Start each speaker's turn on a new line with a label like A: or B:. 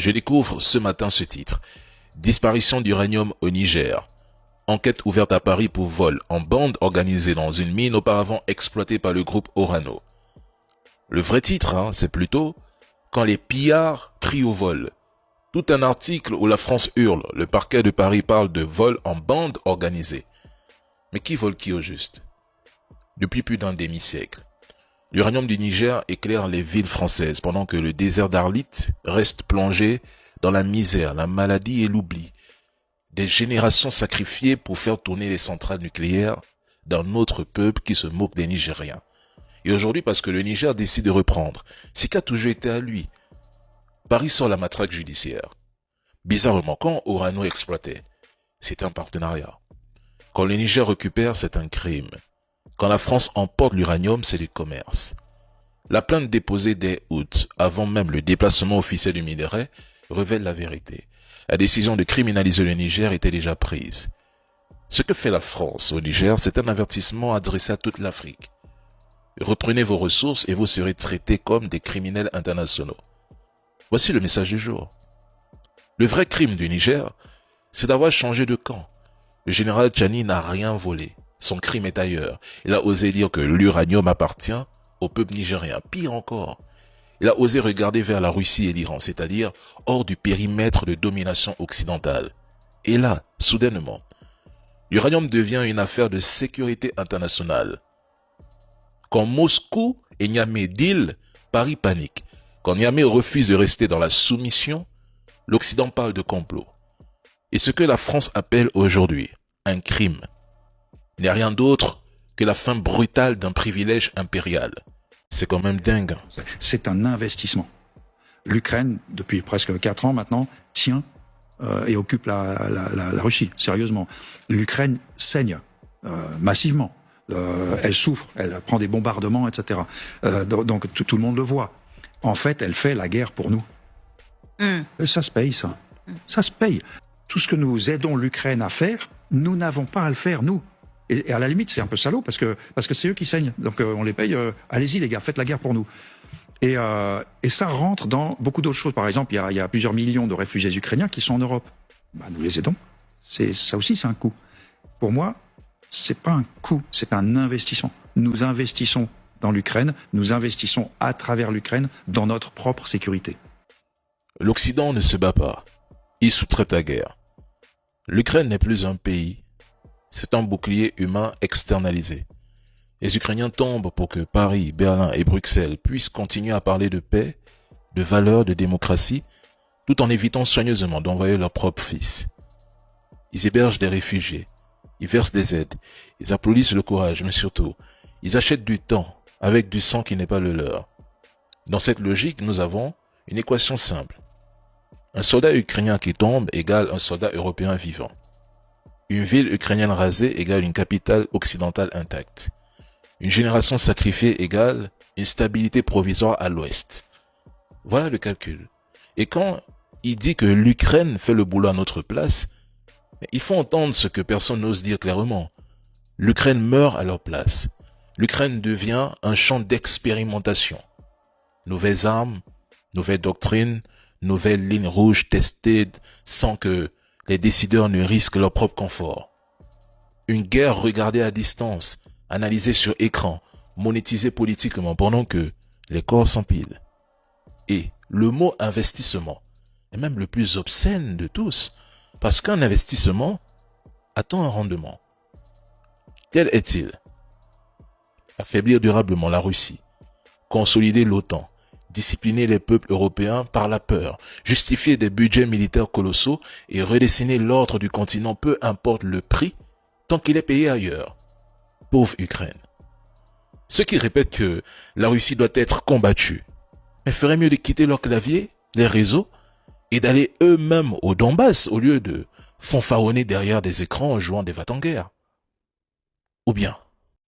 A: Je découvre ce matin ce titre. Disparition d'uranium au Niger. Enquête ouverte à Paris pour vol en bande organisée dans une mine auparavant exploitée par le groupe Orano. Le vrai titre, c'est plutôt « Quand les pillards crient au vol ». Tout un article où la France hurle, le parquet de Paris parle de vol en bande organisée. Mais qui vole qui au juste? Depuis plus d'un demi-siècle, l'uranium du Niger éclaire les villes françaises pendant que le désert d'Arlit reste plongé dans la misère, la maladie et l'oubli. Des générations sacrifiées pour faire tourner les centrales nucléaires d'un autre peuple qui se moque des Nigériens. Et aujourd'hui, parce que le Niger décide de reprendre, ce qui a toujours été à lui, Paris sort la matraque judiciaire. Bizarrement, quand Orano exploitait, c'est un partenariat. Quand le Niger récupère, c'est un crime. Quand la France emporte l'uranium, c'est du commerce. La plainte déposée dès août, avant même le déplacement officiel du minerai, révèle la vérité. La décision de criminaliser le Niger était déjà prise. Ce que fait la France au Niger, c'est un avertissement adressé à toute l'Afrique. Reprenez vos ressources et vous serez traités comme des criminels internationaux. Voici le message du jour. Le vrai crime du Niger, c'est d'avoir changé de camp. Le général Tchani n'a rien volé. Son crime est ailleurs. Il a osé dire que l'uranium appartient au peuple nigérien. Pire encore, il a osé regarder vers la Russie et l'Iran, c'est-à-dire hors du périmètre de domination occidentale. Et là, soudainement, l'uranium devient une affaire de sécurité internationale. Quand Moscou et Niamey deal, Paris panique. Quand Niamey refuse de rester dans la soumission, l'Occident parle de complot. Et ce que la France appelle aujourd'hui un crime n'est rien d'autre que la fin brutale d'un privilège impérial. C'est quand même dingue.
B: C'est un investissement. L'Ukraine, depuis presque 4 ans maintenant, tient et occupe la Russie, sérieusement. L'Ukraine saigne massivement. Elle souffre, elle prend des bombardements, etc. Donc tout le monde le voit. En fait, elle fait la guerre pour nous. Et ça se paye, ça. Ça se paye. Tout ce que nous aidons l'Ukraine à faire, nous n'avons pas à le faire, nous. Et à la limite, c'est un peu salaud parce que c'est eux qui saignent. Donc on les paye. Allez-y les gars, faites la guerre pour nous. Et ça rentre dans beaucoup d'autres choses. Par exemple, il y a plusieurs millions de réfugiés ukrainiens qui sont en Europe. Bah, nous les aidons. Ça aussi, c'est un coût. Pour moi, c'est pas un coût, c'est un investissement. Nous investissons dans l'Ukraine, nous investissons à travers l'Ukraine dans notre propre sécurité.
A: L'Occident ne se bat pas. Il sous-traite la guerre. L'Ukraine n'est plus un pays. C'est un bouclier humain externalisé. Les Ukrainiens tombent pour que Paris, Berlin et Bruxelles puissent continuer à parler de paix, de valeurs, de démocratie, tout en évitant soigneusement d'envoyer leurs propres fils. Ils hébergent des réfugiés, ils versent des aides, ils applaudissent le courage, mais surtout, ils achètent du temps avec du sang qui n'est pas le leur. Dans cette logique, nous avons une équation simple. Un soldat ukrainien qui tombe égale un soldat européen vivant. Une ville ukrainienne rasée égale une capitale occidentale intacte. Une génération sacrifiée égale une stabilité provisoire à l'ouest. Voilà le calcul. Et quand il dit que l'Ukraine fait le boulot à notre place, il faut entendre ce que personne n'ose dire clairement. L'Ukraine meurt à leur place. L'Ukraine devient un champ d'expérimentation. Nouvelles armes, nouvelles doctrines, nouvelles lignes rouges testées sans que les décideurs ne risquent leur propre confort. Une guerre regardée à distance, analysée sur écran, monétisée politiquement pendant que les corps s'empilent. Et le mot investissement est même le plus obscène de tous, parce qu'un investissement attend un rendement. Quel est-il? Affaiblir durablement la Russie, consolider l'OTAN, discipliner les peuples européens par la peur, justifier des budgets militaires colossaux et redessiner l'ordre du continent, peu importe le prix, tant qu'il est payé ailleurs. Pauvre Ukraine. Ceux qui répètent que la Russie doit être combattue, mais feraient mieux de quitter leur clavier, les réseaux, et d'aller eux-mêmes au Donbass au lieu de fanfaronner derrière des écrans en jouant des va-t-en-guerre. Ou bien,